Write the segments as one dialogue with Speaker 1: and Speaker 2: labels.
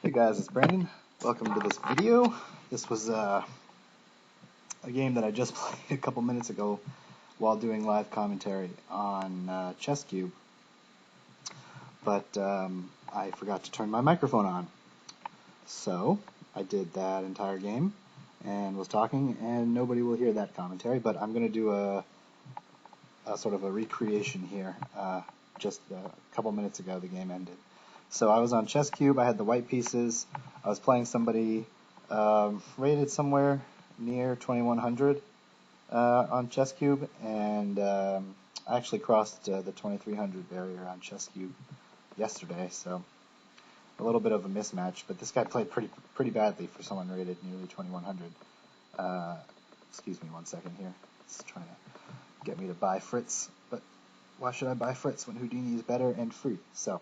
Speaker 1: Hey guys, it's Brandon. Welcome to this video. This was a game that I just played a couple minutes ago while doing live commentary on Chess Cube, but I forgot to turn my microphone on. So I did that entire game and was talking, and nobody will hear that commentary, but I'm going to do a sort of a recreation here. Just a couple minutes ago the game ended. So I was on Chess Cube, I had the white pieces, I was playing somebody rated somewhere near 2100 on Chess Cube, and I actually crossed the 2300 barrier on Chess Cube yesterday, so a little bit of a mismatch, but this guy played pretty badly for someone rated nearly 2100. Excuse me one second here, it's trying to get me to buy Fritz, but why should I buy Fritz when Houdini is better and free? So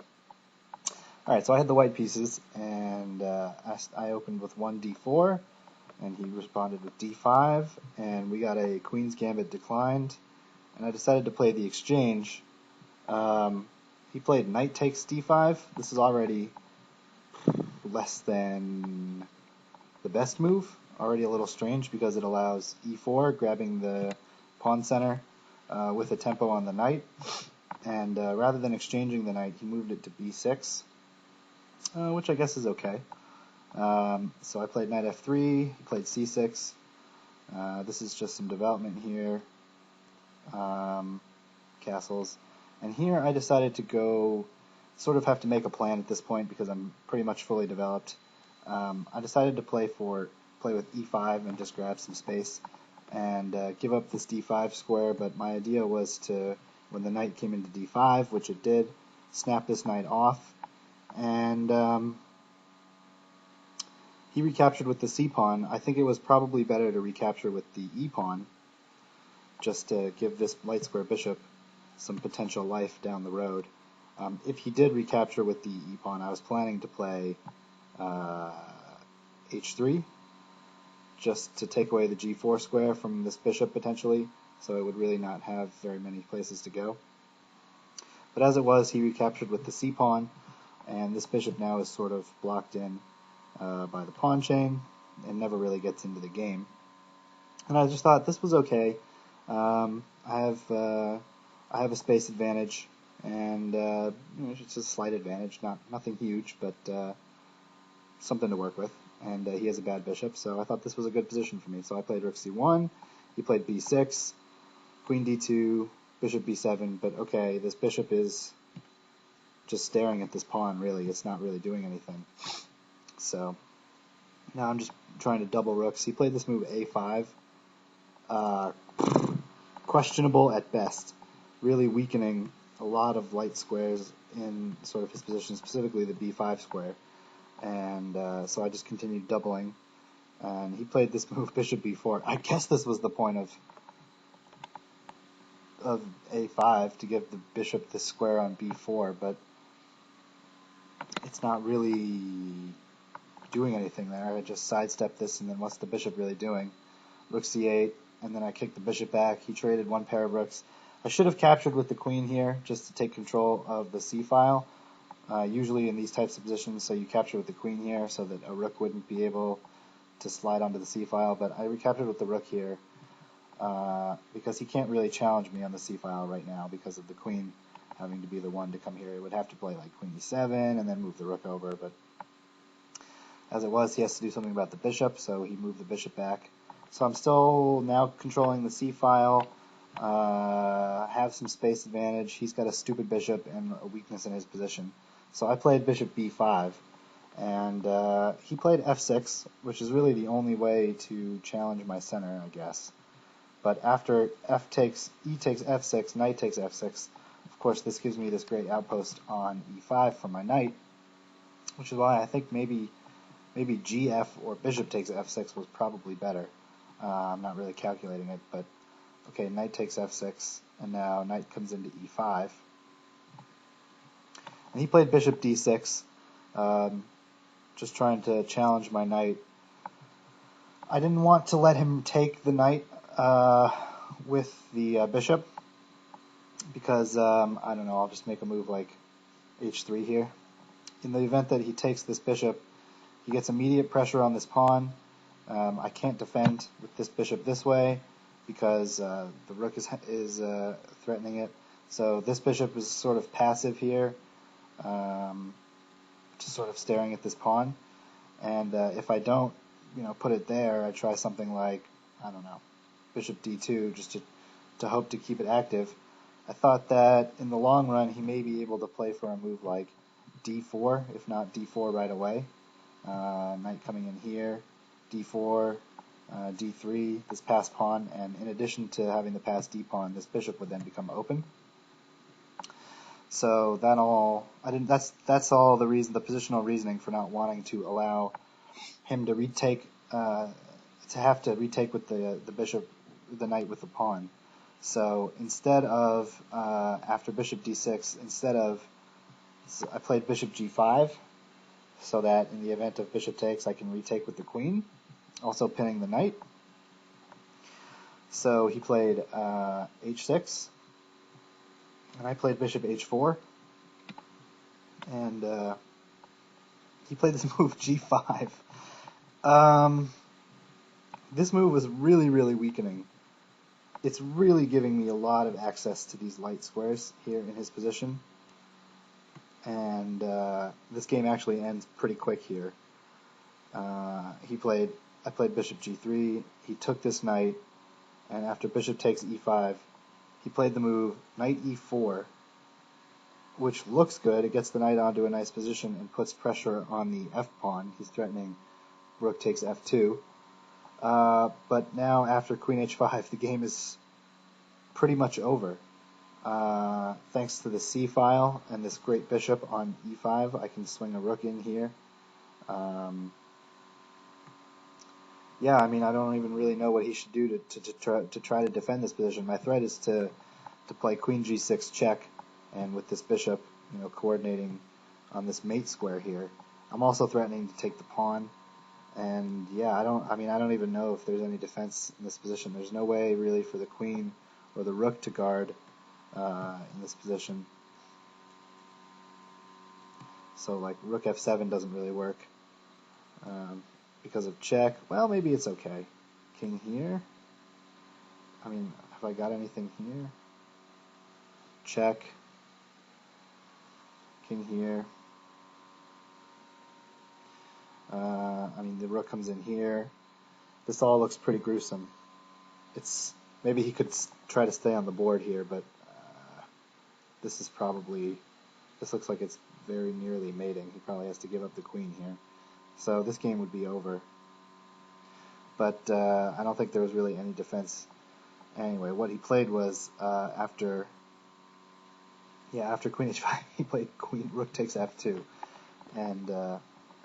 Speaker 1: alright, so I had the white pieces, and I opened with 1d4, and he responded with d5, and we got a Queen's Gambit declined, and I decided to play the exchange. He played knight takes d5. This is already less than the best move, already a little strange because it allows e4, grabbing the pawn center with a tempo on the knight, and rather than exchanging the knight, he moved it to b6. Which I guess is okay. So I played knight f3, he played c6. This is just some development here, castles. And here I decided to go, sort of have to make a plan at this point because I'm pretty much fully developed. I decided to play with e5 and just grab some space and give up this d5 square, but my idea was to, when the knight came into d5, which it did, snap this knight off. And he recaptured with the c-pawn. I think it was probably better to recapture with the e-pawn, just to give this light square bishop some potential life down the road. If he did recapture with the e-pawn, I was planning to play h3, just to take away the g4 square from this bishop potentially, so it would really not have very many places to go. But as it was, he recaptured with the c-pawn, and this bishop now is sort of blocked in by the pawn chain and never really gets into the game. And I just thought this was okay. I have a space advantage, and it's a slight advantage, nothing huge, but something to work with. And he has a bad bishop, so I thought this was a good position for me. So I played rook c1, he played b6, queen d2, bishop b7. But okay, this bishop is just staring at this pawn, really. It's not really doing anything. So now I'm just trying to double rooks. He played this move a5. Questionable at best. Really weakening a lot of light squares in sort of his position, specifically the b5 square. And so I just continued doubling. And he played this move bishop b4. I guess this was the point of a5, to give the bishop the square on b4, but it's not really doing anything there. I just sidestepped this, and then what's the bishop really doing? Rook c8, and then I kicked the bishop back. He traded one pair of rooks. I should have captured with the queen here, just to take control of the c-file. Usually in these types of positions, so you capture with the queen here, so that a rook wouldn't be able to slide onto the c-file, but I recaptured with the rook here, because he can't really challenge me on the c-file right now because of the queen having to be the one to come here. He would have to play like queen e7 and then move the rook over, but as it was, he has to do something about the bishop, so he moved the bishop back. So I'm still now controlling the c-file, have some space advantage. He's got a stupid bishop and a weakness in his position. So I played bishop b5, and he played f6, which is really the only way to challenge my center, I guess. But after e takes f6, knight takes f6, of course this gives me this great outpost on e5 for my knight, which is why I think maybe gf or bishop takes f6 was probably better. I'm not really calculating it, but okay, knight takes f6, and now knight comes into e5. And he played bishop d6, just trying to challenge my knight. I didn't want to let him take the knight with the bishop, because, I don't know, I'll just make a move like h3 here. In the event that he takes this bishop, he gets immediate pressure on this pawn. I can't defend with this bishop this way because the rook is threatening it. So this bishop is sort of passive here, just sort of staring at this pawn. And if I don't, put it there, I try something like, I don't know, bishop d2, just to hope to keep it active. I thought that in the long run he may be able to play for a move like d4, if not d4 right away. Knight coming in here, d4, d3, this passed pawn, and in addition to having the passed d pawn, this bishop would then become open. So that's all the reason, the positional reasoning for not wanting to allow him to retake, have to retake with the bishop, the knight with the pawn. So instead of after bishop d6, I played bishop g5, so that in the event of bishop takes, I can retake with the queen, also pinning the knight. So he played h6, and I played bishop h4, and he played this move g5. This move was really, really weakening. It's really giving me a lot of access to these light squares here in his position. And this game actually ends pretty quick here. I played bishop g3, he took this knight, and after bishop takes e5, he played the move knight e4, which looks good. It gets the knight onto a nice position and puts pressure on the f-pawn. He's threatening rook takes f2. But now after queen h5, the game is pretty much over. Thanks to the c file and this great bishop on e5, I can swing a rook in here. Yeah, I mean, I don't even really know what he should do to try to defend this position. My threat is to play queen g6 check, and with this bishop, coordinating on this mate square here. I'm also threatening to take the pawn, and yeah, I don't even know if there's any defense in this position. There's no way really for the queen or the rook to guard in this position. So like rook f7 doesn't really work. Because of check, well, maybe it's okay. King here. I mean, have I got anything here? Check. King here. I mean, the rook comes in here. This all looks pretty gruesome. Maybe he could try to stay on the board here, but this looks like it's very nearly mating. He probably has to give up the queen here. So this game would be over. But I don't think there was really any defense. Anyway, what he played was after queen h5, he played rook takes f2. And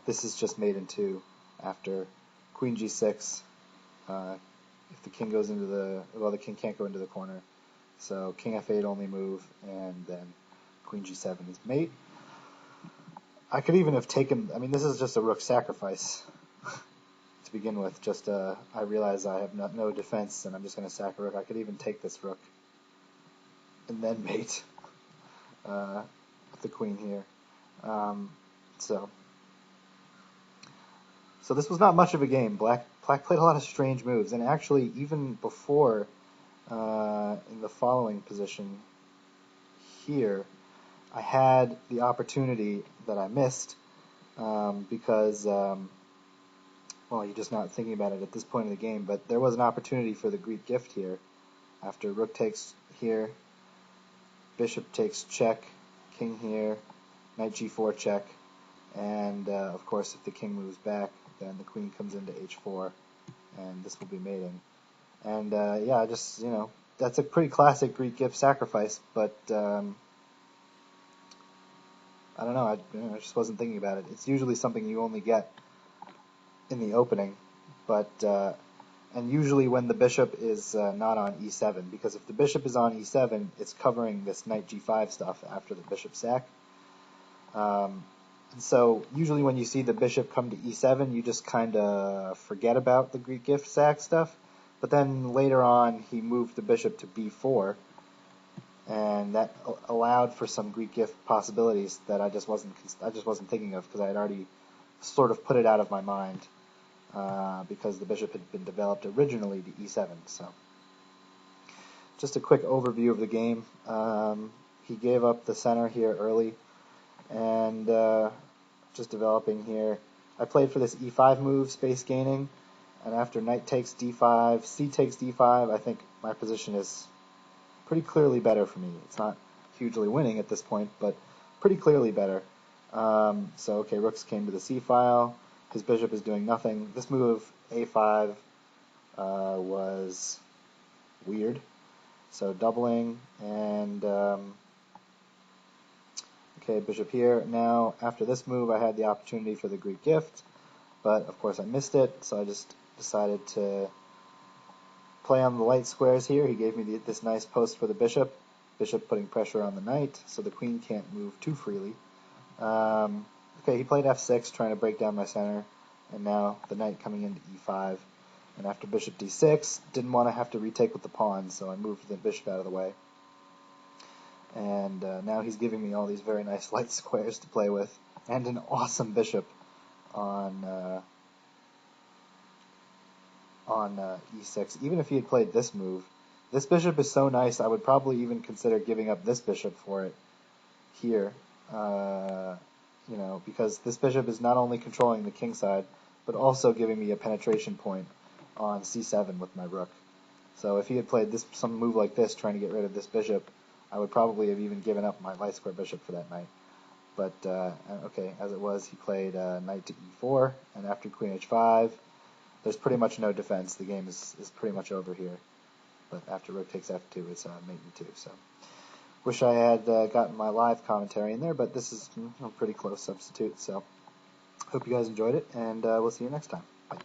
Speaker 1: this is just mate in 2 after queen g6. If the king goes into the king can't go into the corner. So king f8 only move, and then queen g7 is mate. I could even have taken, I mean, this is just a rook sacrifice to begin with. Just, I realize I have no defense, and I'm just going to sack a rook. I could even take this rook and then mate with the queen here. So this was not much of a game. Black played a lot of strange moves, and actually, even before, in the following position here, I had the opportunity that I missed because, well, you're just not thinking about it at this point in the game, but there was an opportunity for the Greek gift here. After rook takes here, bishop takes check, king here, knight g4 check, and of course if the king moves back, then the queen comes into h4, and this will be mating. And yeah, just, that's a pretty classic Greek gift sacrifice, but I don't know, I just wasn't thinking about it. It's usually something you only get in the opening, but and usually when the bishop is not on e7, because if the bishop is on e7, it's covering this knight g5 stuff after the bishop sack. And so usually when you see the bishop come to e7, you just kind of forget about the Greek gift sack stuff. But then later on, he moved the bishop to b4, and that allowed for some Greek gift possibilities that I just wasn't thinking of, because I had already sort of put it out of my mind because the bishop had been developed originally to e7. So just a quick overview of the game. He gave up the center here early, and just developing here. I played for this e5 move, space gaining, and after knight takes d5, c takes d5, I think my position is pretty clearly better for me. It's not hugely winning at this point, but pretty clearly better. So, okay, rooks came to the c-file. His bishop is doing nothing. This move, a5, was weird. So doubling, and okay, bishop here. Now, after this move, I had the opportunity for the Greek gift, but of course I missed it, so I just decided to play on the light squares here. He gave me this nice post for the bishop putting pressure on the knight, so the queen can't move too freely. Okay, he played f6, trying to break down my center, and now the knight coming into e5. And after bishop d6, didn't want to have to retake with the pawn, so I moved the bishop out of the way. And now he's giving me all these very nice light squares to play with, and an awesome bishop on e6. Even if he had played this move, this bishop is so nice, I would probably even consider giving up this bishop for it here. You know, because this bishop is not only controlling the king side, but also giving me a penetration point on c7 with my rook. So if he had played some move like this, trying to get rid of this bishop, I would probably have even given up my light square bishop for that knight. But, okay, as it was, he played knight to e4, and after queen h5, there's pretty much no defense. The game is pretty much over here. But after rook takes f2, it's mate e2. So, wish I had gotten my live commentary in there, but this is a pretty close substitute. So, hope you guys enjoyed it, and we'll see you next time. Bye.